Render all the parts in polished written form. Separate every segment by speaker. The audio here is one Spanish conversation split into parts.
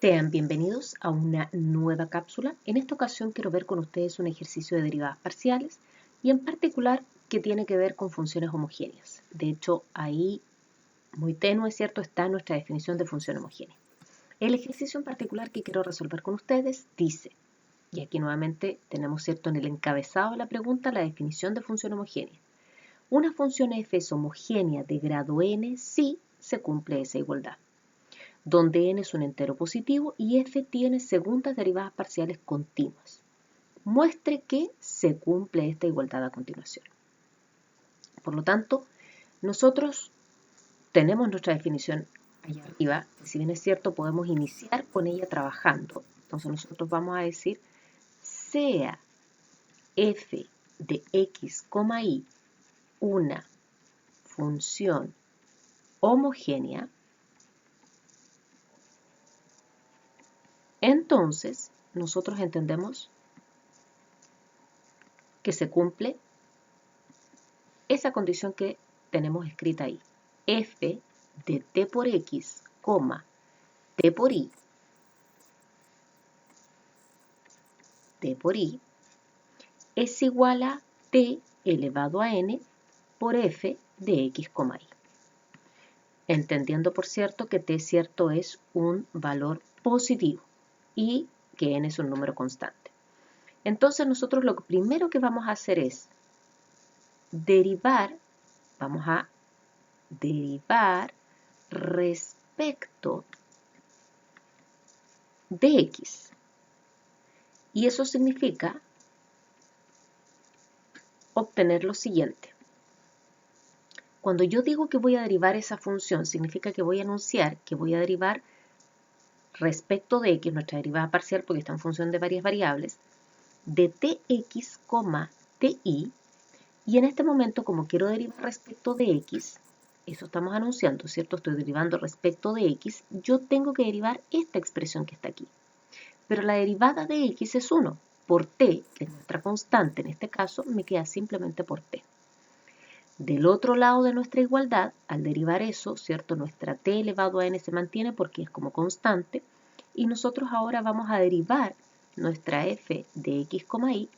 Speaker 1: Sean bienvenidos a una nueva cápsula. En esta ocasión quiero ver con ustedes un ejercicio de derivadas parciales y en particular que tiene que ver con funciones homogéneas. De hecho, ahí muy tenue, ¿cierto?, está nuestra definición de función homogénea. El ejercicio en particular que quiero resolver con ustedes dice, y aquí nuevamente tenemos, ¿cierto?, en el encabezado de la pregunta la definición de función homogénea. Una función f es homogénea de grado n si se cumple esa igualdad, donde n es un entero positivo y f tiene segundas derivadas parciales continuas. Muestre que se cumple esta igualdad a continuación. Por lo tanto, nosotros tenemos nuestra definición allá arriba, que si bien es cierto podemos iniciar con ella trabajando. Entonces nosotros vamos a decir, sea f de x, y una función homogénea, entonces nosotros entendemos que se cumple esa condición que tenemos escrita ahí. F de t por x, t por i, es igual a t elevado a n por f de x, y. Entendiendo, por cierto, que t cierto es un valor positivo y que n es un número constante. Entonces nosotros lo primero que vamos a hacer es vamos a derivar respecto de x. Y eso significa obtener lo siguiente. Cuando yo digo que voy a derivar esa función, significa que voy a anunciar que voy a derivar respecto de x, nuestra derivada parcial, porque está en función de varias variables, de tx, ti, y en este momento, como quiero derivar respecto de x, eso estamos anunciando, ¿cierto? Estoy derivando respecto de x, yo tengo que derivar esta expresión que está aquí. Pero la derivada de x es 1. Por t, que es nuestra constante en este caso, me queda simplemente por t. Del otro lado de nuestra igualdad, al derivar eso, ¿cierto? Nuestra t elevado a n se mantiene porque es como constante, y nosotros ahora vamos a derivar nuestra f de x, y,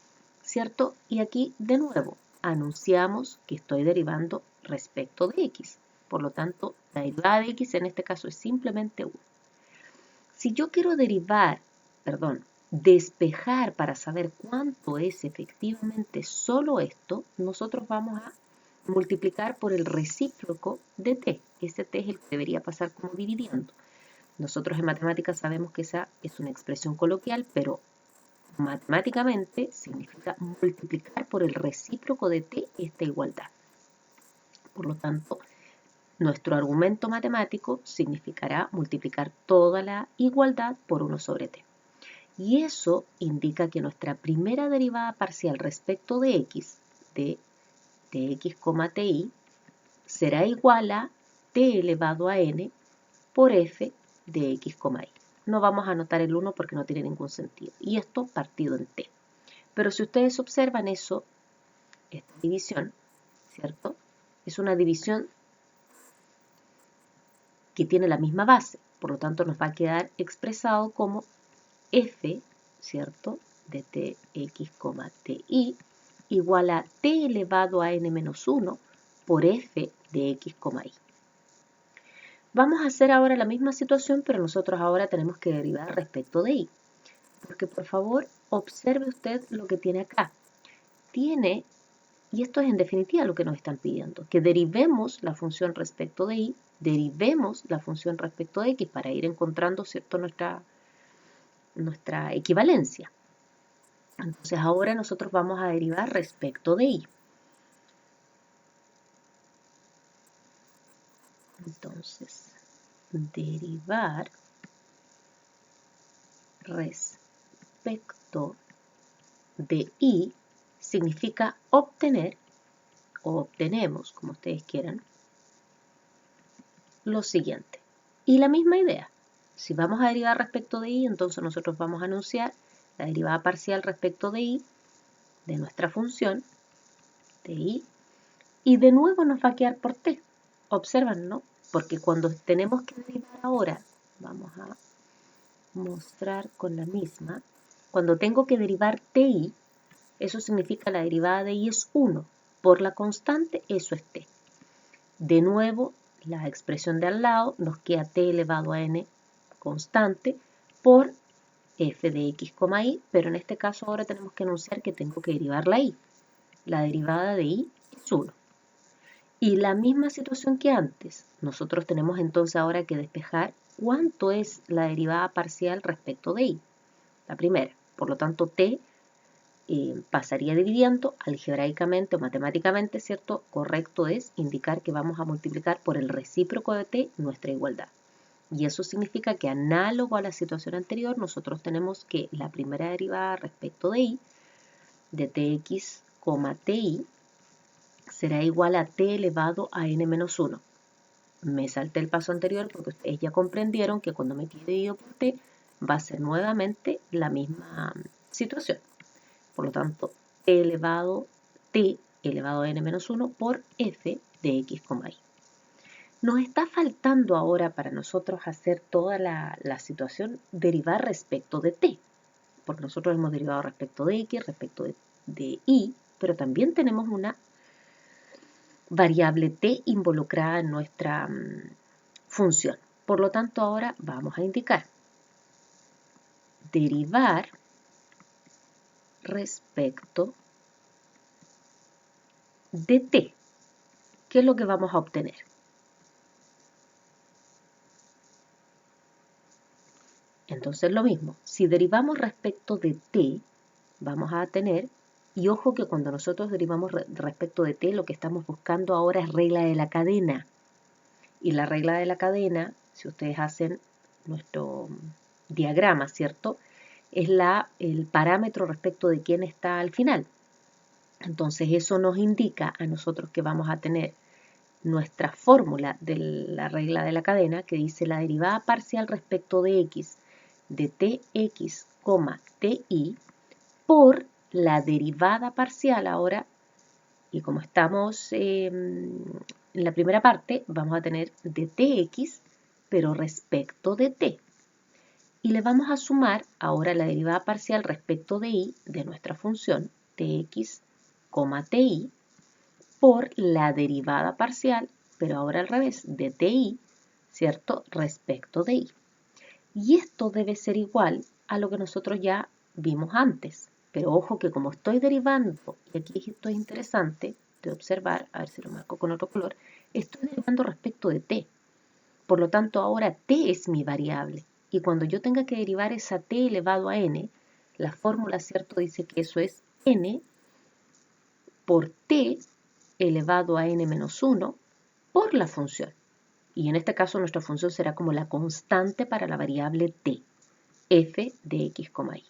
Speaker 1: ¿cierto? Y aquí, de nuevo, anunciamos que estoy derivando respecto de x. Por lo tanto, la derivada de x en este caso es simplemente 1. Si yo quiero despejar para saber cuánto es efectivamente solo esto, nosotros vamos a multiplicar por el recíproco de t. Ese t es el que debería pasar como dividiendo. Nosotros en matemáticas sabemos que esa es una expresión coloquial, pero matemáticamente significa multiplicar por el recíproco de t esta igualdad. Por lo tanto, nuestro argumento matemático significará multiplicar toda la igualdad por 1 sobre t. Y eso indica que nuestra primera derivada parcial respecto de x, de tx, ti, será igual a t elevado a n por f de x, y. No vamos a anotar el 1 porque no tiene ningún sentido. Y esto partido en t. Pero si ustedes observan eso, esta división, ¿cierto? Es una división que tiene la misma base. Por lo tanto, nos va a quedar expresado como f, ¿cierto?, de tx, ti, igual a t elevado a n menos 1 por f de x, y. Vamos a hacer ahora la misma situación, pero nosotros ahora tenemos que derivar respecto de y. Porque por favor, observe usted lo que tiene acá. Tiene, y esto es en definitiva lo que nos están pidiendo, que derivemos la función respecto de y, derivemos la función respecto de x para ir encontrando, ¿cierto?, nuestra equivalencia. Entonces ahora nosotros vamos a derivar respecto de y. Entonces, derivar respecto de y significa obtener, o obtenemos, como ustedes quieran, lo siguiente. Y la misma idea. Si vamos a derivar respecto de y, entonces nosotros vamos a anunciar la derivada parcial respecto de y de nuestra función de y, y de nuevo nos va a quedar por t. Observan, ¿no? Porque cuando tenemos que derivar ahora, vamos a mostrar con la misma. Cuando tengo que derivar ti, eso significa la derivada de i es 1. Por la constante, eso es t. De nuevo, la expresión de al lado nos queda t elevado a n constante por f de x, y, pero en este caso ahora tenemos que enunciar que tengo que derivar la y. La derivada de y es 1. Y la misma situación que antes, nosotros tenemos entonces ahora que despejar cuánto es la derivada parcial respecto de y. La primera, por lo tanto t pasaría dividiendo algebraicamente o matemáticamente, ¿cierto? Correcto es indicar que vamos a multiplicar por el recíproco de t nuestra igualdad. Y eso significa que análogo a la situación anterior, nosotros tenemos que la primera derivada respecto de y, de tx, ti, será igual a t elevado a n menos 1. Me salté el paso anterior porque ustedes ya comprendieron que cuando me quede dividido por t, va a ser nuevamente la misma situación. Por lo tanto, t elevado a n menos 1 por f de x, y. Nos está faltando ahora para nosotros hacer toda la situación derivar respecto de t, porque nosotros hemos derivado respecto de x, respecto de y, pero también tenemos una variable t involucrada en nuestra función. Por lo tanto, ahora vamos a indicar derivar respecto de t. ¿Qué es lo que vamos a obtener? Entonces lo mismo, si derivamos respecto de t, vamos a tener, y ojo que cuando nosotros derivamos respecto de t, lo que estamos buscando ahora es regla de la cadena. Y la regla de la cadena, si ustedes hacen nuestro diagrama, ¿cierto? Es el parámetro respecto de quién está al final. Entonces eso nos indica a nosotros que vamos a tener nuestra fórmula de la regla de la cadena que dice la derivada parcial respecto de x de tx, ti por la derivada parcial ahora, y como estamos en la primera parte, vamos a tener de tx, pero respecto de t. Y le vamos a sumar ahora la derivada parcial respecto de y de nuestra función tx, ti, por la derivada parcial, pero ahora al revés, de ti, ¿cierto? Respecto de y. Y esto debe ser igual a lo que nosotros ya vimos antes. Pero ojo que como estoy derivando, y aquí esto es interesante de observar, a ver si lo marco con otro color, estoy derivando respecto de t. Por lo tanto, ahora t es mi variable. Y cuando yo tenga que derivar esa t elevado a n, la fórmula, ¿cierto? Dice que eso es n por t elevado a n menos 1 por la función. Y en este caso nuestra función será como la constante para la variable t, f de x, y.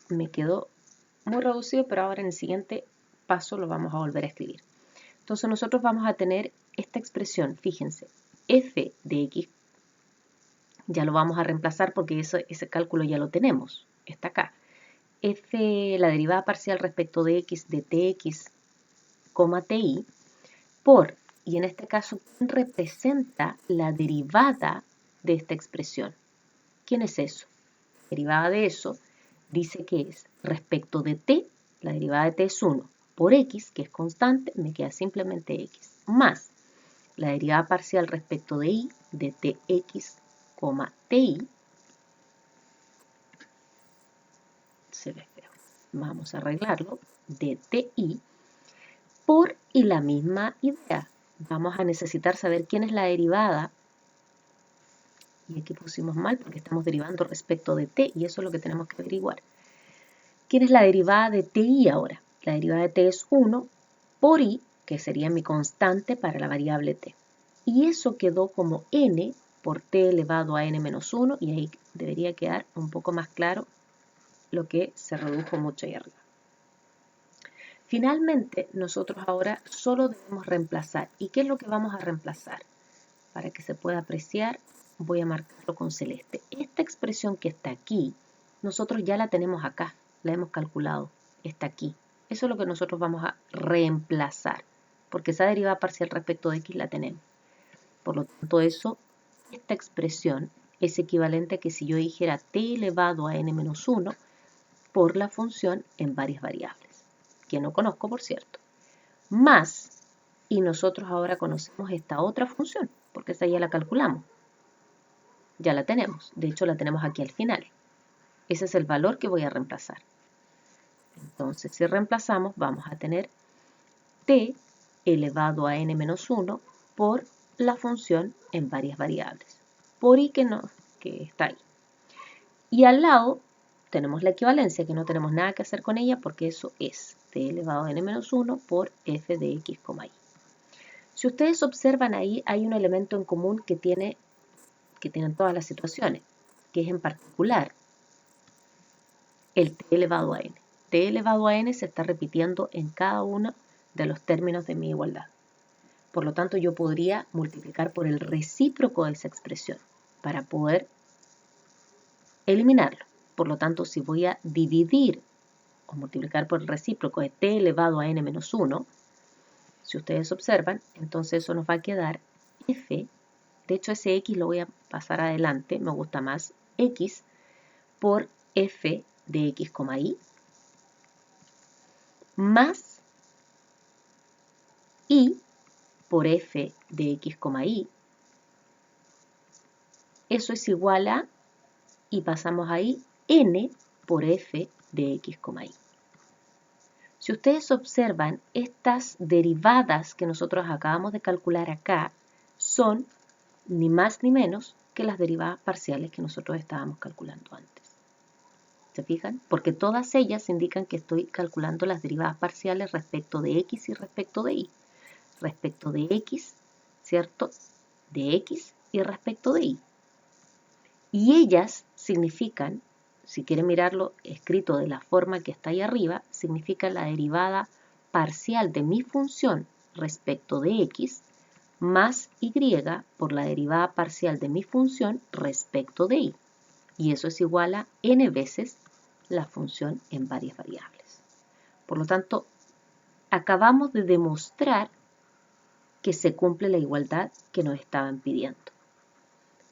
Speaker 1: Me quedó muy reducido, pero ahora en el siguiente paso lo vamos a volver a escribir. Entonces nosotros vamos a tener esta expresión, fíjense, f de x, ya lo vamos a reemplazar porque ese cálculo ya lo tenemos, está acá. F, la derivada parcial respecto de x de tx, ti, por, y en este caso, ¿quién representa la derivada de esta expresión? ¿Quién es eso? La derivada de eso dice que es respecto de t, la derivada de t es 1, por x, que es constante, me queda simplemente x, más la derivada parcial respecto de y, de tx, ti, se ve feo, vamos a arreglarlo, de ti, por, y la misma idea, vamos a necesitar saber quién es la derivada, y aquí pusimos mal porque estamos derivando respecto de t, y eso es lo que tenemos que averiguar. ¿Quién es la derivada de ti ahora? La derivada de t es 1 por i, que sería mi constante para la variable t. Y eso quedó como n por t elevado a n menos 1, y ahí debería quedar un poco más claro lo que se redujo mucho ahí arriba. Finalmente, nosotros ahora solo debemos reemplazar. ¿Y qué es lo que vamos a reemplazar? Para que se pueda apreciar, voy a marcarlo con celeste. Esta expresión que está aquí, nosotros ya la tenemos acá, la hemos calculado, está aquí. Eso es lo que nosotros vamos a reemplazar, porque esa derivada parcial respecto de x la tenemos. Por lo tanto, esta expresión es equivalente a que si yo dijera t elevado a n menos 1 por la función en varias variables, que no conozco, por cierto, más, y nosotros ahora conocemos esta otra función, porque esa ya la calculamos, ya la tenemos, de hecho la tenemos aquí al final. Ese es el valor que voy a reemplazar. Entonces, si reemplazamos, vamos a tener t elevado a n menos 1 por la función en varias variables, por i que está ahí. Y al lado tenemos la equivalencia, que no tenemos nada que hacer con ella porque eso es t elevado a n menos 1 por f de x, y. Si ustedes observan ahí, hay un elemento en común que tienen todas las situaciones, que es en particular el t elevado a n. T elevado a n se está repitiendo en cada uno de los términos de mi igualdad. Por lo tanto, yo podría multiplicar por el recíproco de esa expresión para poder eliminarlo. Por lo tanto, si voy a dividir o multiplicar por el recíproco de t elevado a n menos 1, si ustedes observan, entonces eso nos va a quedar f, de hecho ese x lo voy a pasar adelante, me gusta más, x por f de x, y, más i por f de x, y, eso es igual a, y pasamos ahí, n por f de x, y. Si ustedes observan, estas derivadas que nosotros acabamos de calcular acá son ni más ni menos que las derivadas parciales que nosotros estábamos calculando antes. ¿Se fijan? Porque todas ellas indican que estoy calculando las derivadas parciales respecto de x y respecto de y. Respecto de x, ¿cierto? De x y respecto de y. Y ellas significan, si quieren mirarlo escrito de la forma que está ahí arriba, significa la derivada parcial de mi función respecto de x más y por la derivada parcial de mi función respecto de y. Y eso es igual a n veces la función en varias variables. Por lo tanto, acabamos de demostrar que se cumple la igualdad que nos estaban pidiendo.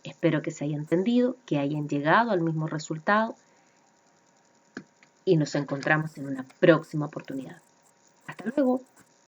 Speaker 1: Espero que se haya entendido, que hayan llegado al mismo resultado y nos encontramos en una próxima oportunidad. Hasta luego.